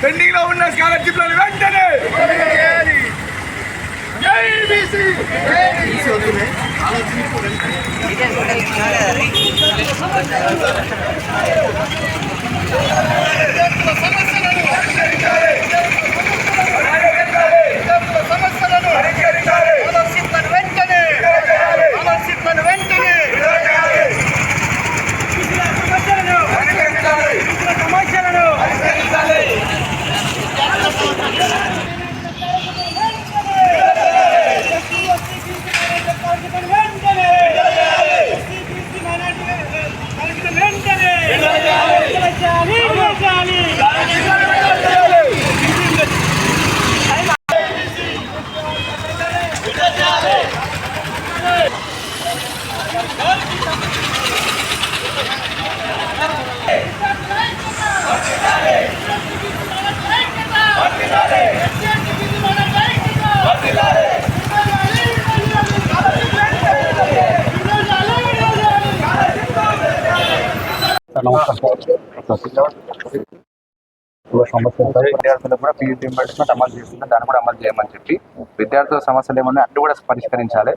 Pending లో ఉన్న స్కాలర్షిప్లను వెంటనే విద్యార్థులకు కూడా ఫీజు రీయింబర్స్మెంట్ అమలు చేస్తున్నా దాన్ని కూడా అమలు చేయమని చెప్పి విద్యార్థుల సమస్యలు ఏమన్నా అన్ని కూడా పరిష్కరించాలి.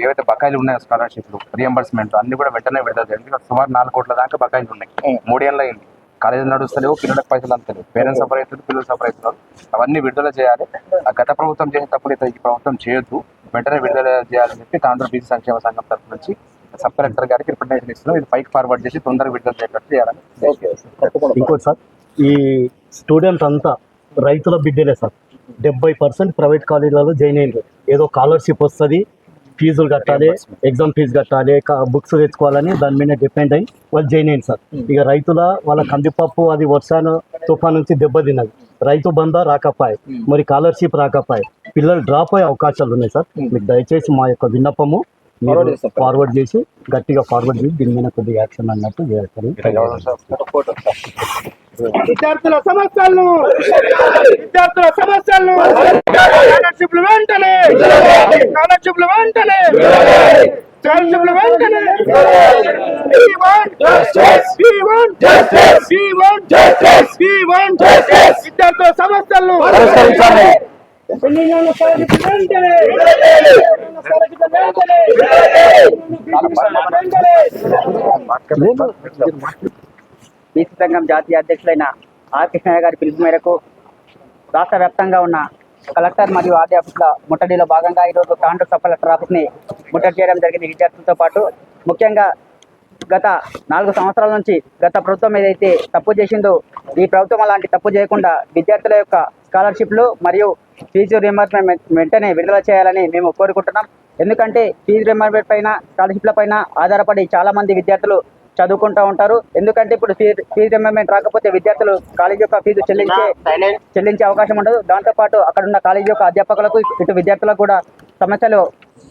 ఏవైతే బకాయిలు ఉన్నాయో స్కాలర్షిప్లు రీయింబర్స్మెంట్ అన్ని కూడా వెంటనే విడుదల చేయాలి. సుమారు 4 కోట్ల దాకా బకాయిలు ఉన్నాయి. 3 ఏళ్ళు అయింది, కాలేజీలు నడుస్తలేవు, పిల్లలకు పైసలు అంతలేవు, పేరెంట్స్ సఫర్ అవుతుంది, పిల్లలు సఫర్ అవుతున్నారు. అవన్నీ విడుదల చేయాలి. గత ప్రభుత్వం చేసే తప్పులు అయితే ఈ ప్రభుత్వం చేయొద్దు, వెంటనే విడుదల చేయాలని చెప్పి ఆంధ్ర బీసీ సంక్షేమ సంఘం తరఫు నుంచి సబ్ కలెక్టర్ గారికి రిప్రజెంటేషన్ ఇస్తున్నాం. ఇది పైకి ఫార్వర్డ్ చేసి తొందరగా విడుదల చేయాలని చేయాలని. ఇంకోటి సార్, ఈ స్టూడెంట్ అంతా రైతుల బిడ్డలే సార్. 70% ప్రైవేట్ కాలేజీలలో జాయిన్ అయ్యారు. ఏదో స్కాలర్షిప్ వస్తుంది, ఫీజులు కట్టాలి, ఎగ్జామ్ ఫీజు కట్టాలి, బుక్స్ తెచ్చుకోవాలని దాని మీద డిపెండ్ అయ్యి వాళ్ళు జాయిన్ అయ్యింది సార్. ఇక రైతుల వాళ్ళ కందిపప్పు అది వర్షాను తుఫాన్ నుంచి దెబ్బతిన్నది. రైతు బంధా రాకపోయి, మరి స్కాలర్షిప్ రాకపోయి, పిల్లలు డ్రాప్ అయ్యే అవకాశాలు ఉన్నాయి సార్. మీకు దయచేసి మా యొక్క విన్నపము మీరు ఫార్వర్డ్ చేసి గట్టిగా ఫార్వర్డ్ చేసి దీని మీద కొద్దిగా యాక్షన్ అన్నట్టు చేయాలి. విద్యార్థుల సమస్యలను స్కాలర్షిప్లు వెంటనే విద్యార్థుల సమస్యలను బీసీ సంఘం జాతీయ అధ్యక్షులైన ఆర్ కృష్ణయ్య గారి పిలుపు మేరకు రాష్ట్ర వ్యాప్తంగా ఉన్న కలెక్టర్ మరియు ఆర్డీ ఆఫీసుల ముట్టడిలో భాగంగా ఈరోజు తాండూరు సబ్ కలెక్టర్ ఆఫీస్ని ముట్టడి చేయడం జరిగింది. విద్యార్థులతో పాటు ముఖ్యంగా గత 4 సంవత్సరాల నుంచి గత ప్రభుత్వం ఏదైతే తప్పు చేసిందో ఈ ప్రభుత్వం అలాంటి తప్పు చేయకుండా విద్యార్థుల యొక్క స్కాలర్షిప్లు మరియు ఫీజు రీయింబర్స్మెంట్ వెంటనే విడుదల చేయాలని మేము కోరుకుంటున్నాం. ఎందుకంటే ఫీజు రీయింబర్స్మెంట్ పైన, స్కాలర్షిప్ల పైన ఆధారపడి చాలామంది విద్యార్థులు చదువుకుంటూ ఉంటారు. ఎందుకంటే ఇప్పుడు ఫీజు రిమెంబర్మెంట్ రాకపోతే విద్యార్థులు కాలేజీ యొక్క ఫీజు చెల్లించే అవకాశం ఉండదు. దాంతోపాటు అక్కడ ఉన్న కాలేజీ యొక్క అధ్యాపకులకు ఇటు విద్యార్థులకు కూడా సమస్యలు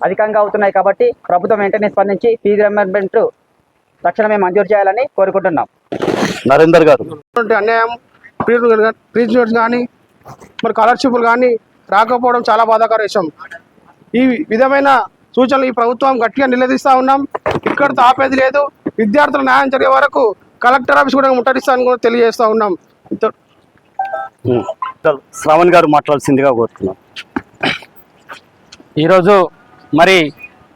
అధికంగా అవుతున్నాయి. కాబట్టి ప్రభుత్వం వెంటనే స్పందించి ఫీజు రిమెంబర్మెంట్ తక్షణమే మంజూరు చేయాలని కోరుకుంటున్నాం. నరేందర్ గారు, అన్యాయం ప్రిన్సిపల్స్ కానీ మరి స్కాలర్షిప్లు కానీ రాకపోవడం చాలా బాధాకర విషయం. ఈ విధమైన సూచనలు ఈ ప్రభుత్వం గట్టిగా నిలదీస్తా ఉన్నాం. ఇక్కడితో ఆపేది లేదు. విద్యార్థుల న్యాయం జరిగే వరకు కలెక్టర్ ఆఫీస్ కూడా ముట్టడిస్తానని కూడా తెలియజేస్తా ఉన్నాం. శ్రావణ్ గారు మాట్లాడాల్సిందిగా కోరుతున్నాం. ఈరోజు మరి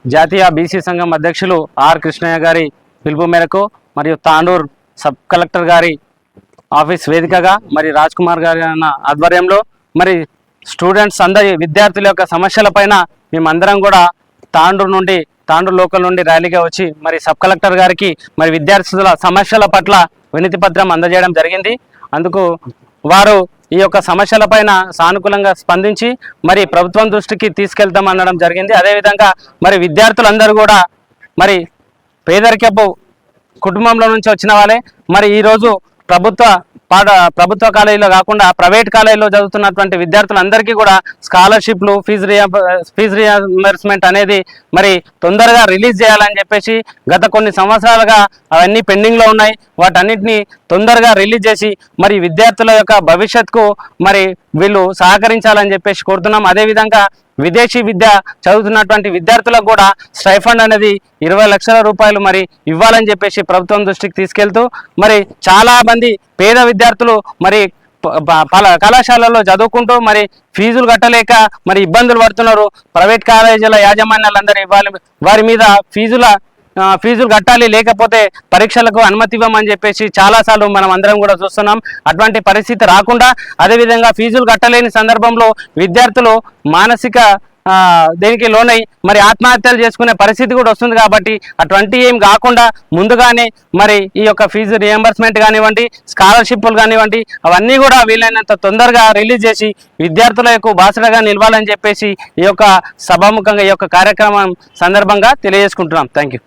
జాతీయ బీసీ సంఘం అధ్యక్షులు ఆర్ కృష్ణయ్య గారి పిలుపు మేరకు మరియు తాండూర్ సబ్ కలెక్టర్ గారి ఆఫీస్ వేదికగా మరి రాజ్ కుమార్ గారి ఆధ్వర్యంలో మరి స్టూడెంట్స్ అందరి విద్యార్థుల యొక్క సమస్యలపైన మేమందరం కూడా తాండూర్ లోకల్ నుండి ర్యాలీగా వచ్చి మరి సబ్ కలెక్టర్ గారికి మరి విద్యార్థుల సమస్యల పట్ల వినతి పత్రం అందజేయడం జరిగింది. అందుకు వారు ఈ యొక్క సమస్యలపైన సానుకూలంగా స్పందించి మరి ప్రభుత్వం దృష్టికి తీసుకెళ్తాం అనడం జరిగింది. అదేవిధంగా మరి విద్యార్థులందరూ కూడా మరి పేదరికపు కుటుంబంలో నుంచి వచ్చిన వాళ్ళే మరి ఈరోజు ప్రభుత్వ కాలేజీలో కాకుండా ప్రైవేట్ కాలేజీలో చదువుతున్నటువంటి విద్యార్థులందరికీ కూడా స్కాలర్షిప్లు ఫీజు రియంబర్స్మెంట్ అనేది మరి తొందరగా రిలీజ్ చేయాలని చెప్పేసి గత కొన్ని సంవత్సరాలుగా అవన్నీ పెండింగ్లో ఉన్నాయి. వాటన్నిటిని తొందరగా రిలీజ్ చేసి మరి విద్యార్థుల యొక్క భవిష్యత్తుకు మరి వీళ్ళు సహకరించాలని చెప్పేసి కోరుతున్నాం. అదేవిధంగా విదేశీ విద్య చదువుతున్నటువంటి విద్యార్థులకు కూడా స్టైఫండ్ అనేది 20 లక్షల రూపాయలు మరి ఇవ్వాలని చెప్పేసి ప్రభుత్వం దృష్టికి తీసుకెళ్తూ మరి చాలా మంది పేద విద్యార్థులు మరి కళాశాలలో చదువుకుంటూ మరి ఫీజులు కట్టలేక మరి ఇబ్బందులు పడుతున్నారు. ప్రైవేట్ కాలేజీల యాజమాన్యాలందరూ వారి మీద ఫీజులు కట్టాలి, లేకపోతే పరీక్షలకు అనుమతి ఇవ్వమని చెప్పేసి చాలాసార్లు మనం అందరం కూడా చూస్తున్నాం. అటువంటి పరిస్థితి రాకుండా అదేవిధంగా ఫీజులు కట్టలేని సందర్భంలో విద్యార్థులు మానసిక దేనికి లోనై మరి ఆత్మహత్యలు చేసుకునే పరిస్థితి కూడా వస్తుంది. కాబట్టి అటువంటి ఏం కాకుండా ముందుగానే మరి ఈ యొక్క ఫీజు రియంబర్స్మెంట్ కానివ్వండి, స్కాలర్షిప్లు కానివ్వండి, అవన్నీ కూడా వీలైనంత తొందరగా రిలీజ్ చేసి విద్యార్థులకు బాసటగా నిలవాలని చెప్పేసి ఈ యొక్క సభాముఖంగా ఈ యొక్క కార్యక్రమం సందర్భంగా తెలియజేసుకుంటున్నాం. Thank you.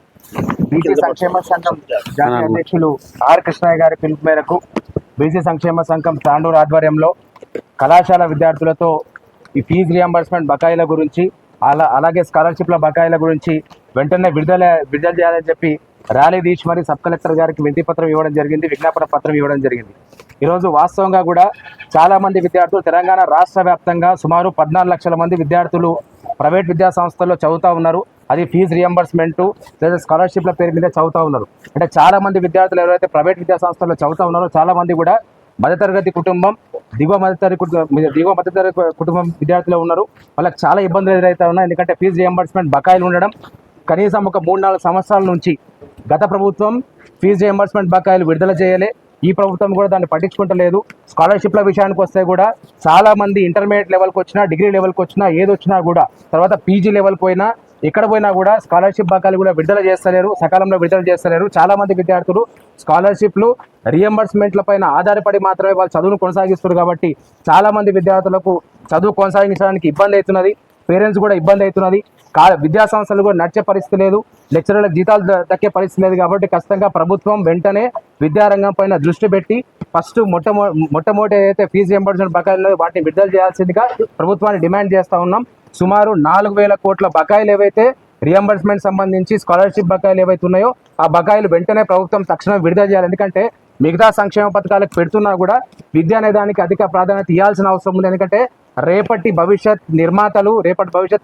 బీసీ సంక్షేమ సంఘం జాతీయ అధ్యక్షులు ఆర్ కృష్ణయ్య గారి పిలుపు మేరకు బీసీ సంక్షేమ సంఘం తాండూరు ఆధ్వర్యంలో కళాశాల విద్యార్థులతో ఈ ఫీజు రియంబర్స్మెంట్ బకాయిల గురించి అలాగే స్కాలర్షిప్ల బకాయిల గురించి వెంటనే విడుదల చేయాలని చెప్పి ర్యాలీ తీసి మరి సబ్ కలెక్టర్ గారికి వినతి పత్రం ఇవ్వడం జరిగింది, విజ్ఞాపన పత్రం ఇవ్వడం జరిగింది. ఈరోజు వాస్తవంగా కూడా చాలామంది విద్యార్థులు తెలంగాణ రాష్ట్ర వ్యాప్తంగా సుమారు 14 లక్షల మంది విద్యార్థులు ప్రైవేట్ విద్యా సంస్థల్లో చదువుతూ ఉన్నారు. అది ఫీజు రియంబర్స్మెంట్ లేదా స్కాలర్షిప్ల పేరు మీద చదువుతూ ఉన్నారు. అంటే చాలామంది విద్యార్థులు ఎవరైతే ప్రైవేట్ విద్యా సంస్థల్లో చదువుతూ ఉన్నారో చాలామంది కూడా మధ్యతరగతి కుటుంబం, దిగువ మధ్యతరగతి కుటుంబం విద్యార్థులు ఉన్నారు. వాళ్ళకి చాలా ఇబ్బందులు ఎదురవుతా ఉన్నాయి. ఎందుకంటే ఫీజు రియంబర్స్మెంట్ బకాయిలు ఉండడం కనీసం ఒక 3-4 సంవత్సరాల నుంచి గత ప్రభుత్వం ఫీజు రియంబర్స్మెంట్ బకాయిలు విడుదల చేయలే. ఈ ప్రభుత్వం కూడా దాన్ని పట్టించుకుంటలేదు. స్కాలర్షిప్ల విషయానికి వస్తే కూడా చాలామంది ఇంటర్మీడియట్ లెవెల్కి వచ్చినా, డిగ్రీ లెవెల్కి వచ్చినా, ఏదొచ్చినా కూడా తర్వాత పీజీ లెవెల్కి పోయినా ఎక్కడ పోయినా కూడా స్కాలర్షిప్ బకాయిలు కూడా విడుదల చేస్తలేరు, సకాలంలో విడుదల చేస్తలేరు. చాలామంది విద్యార్థులు స్కాలర్షిప్లు రియంబర్స్మెంట్ల పైన ఆధారపడి మాత్రమే వాళ్ళు చదువును కొనసాగిస్తారు. కాబట్టి చాలామంది విద్యార్థులకు చదువు కొనసాగించడానికి ఇబ్బంది అవుతున్నది, పేరెంట్స్ కూడా ఇబ్బంది అవుతున్నది. విద్యా సంస్థలు కూడా నడిచే పరిస్థితి లేదు, లెక్చరర్లకు జీతాలు దక్కే పరిస్థితి లేదు. కాబట్టి ఖచ్చితంగా ప్రభుత్వం వెంటనే విద్యారంగం పైన దృష్టి పెట్టి ఫస్ట్ మొట్టమొదటి ఏదైతే ఫీజు రియంబర్స్మెంట్ బకాయిలు వాటిని విడుదల చేయాల్సిందిగా ప్రభుత్వాన్ని డిమాండ్ చేస్తూ ఉన్నాం. సుమారు 4,000 కోట్ల బకాయిలు ఏవైతే రియంబర్స్మెంట్ సంబంధించి స్కాలర్షిప్ బకాయిలు ఏవైతే ఉన్నాయో ఆ బకాయిలు వెంటనే ప్రభుత్వం తక్షణం విడుదల చేయాలి. ఎందుకంటే మిగతా సంక్షేమ పథకాలకు పెడుతున్నా కూడా విద్య అనే దానికి అధిక ప్రాధాన్యత ఇవ్వాల్సిన అవసరం ఉంది. ఎందుకంటే రేపటి భవిష్యత్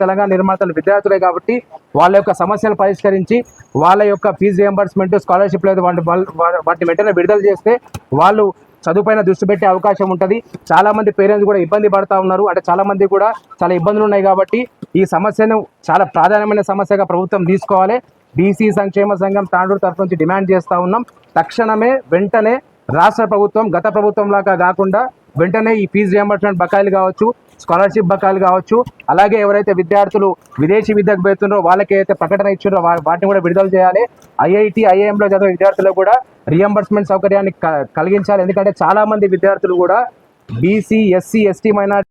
తెలంగాణ నిర్మాతలు విద్యార్థులే. కాబట్టి వాళ్ళ యొక్క సమస్యలు పరిష్కరించి వాళ్ళ యొక్క ఫీజు రియంబర్స్మెంట్ స్కాలర్షిప్ లేదు వాటిని వెంటనే విడుదల చేస్తే వాళ్ళు చదువుపైన దృష్టి పెట్టే అవకాశం ఉంటుంది. చాలామంది పేరెంట్స్ కూడా ఇబ్బంది పడుతూ ఉన్నారు. అంటే చాలామంది కూడా చాలా ఇబ్బందులు ఉన్నాయి. కాబట్టి ఈ సమస్యను చాలా ప్రాధాన్యమైన సమస్యగా ప్రభుత్వం తీసుకోవాలి. బీసీ సంక్షేమ సంఘం తాండూరు తరఫు నుంచి డిమాండ్ చేస్తూ ఉన్నాం. తక్షణమే వెంటనే రాష్ట్ర ప్రభుత్వం గత ప్రభుత్వం లాగా కాకుండా వెంటనే ఈ ఫీజు రియంబర్స్మెంట్ బకాయిలు కావచ్చు, స్కాలర్షిప్ బకాయిలు కావచ్చు, అలాగే ఎవరైతే విద్యార్థులు విదేశీ విద్యకు పోతున్నారో వాళ్ళకి అయితే ప్రకటన ఇచ్చారో వాటిని కూడా విడుదల చేయాలి. ఐఐటి ఐఐఎంలో చదివే విద్యార్థులకు కూడా రియంబర్స్మెంట్ సౌకర్యాన్ని కలిగించాలి. ఎందుకంటే చాలామంది విద్యార్థులు కూడా బీసీ, ఎస్సీ, ఎస్టీ మైనారిటీ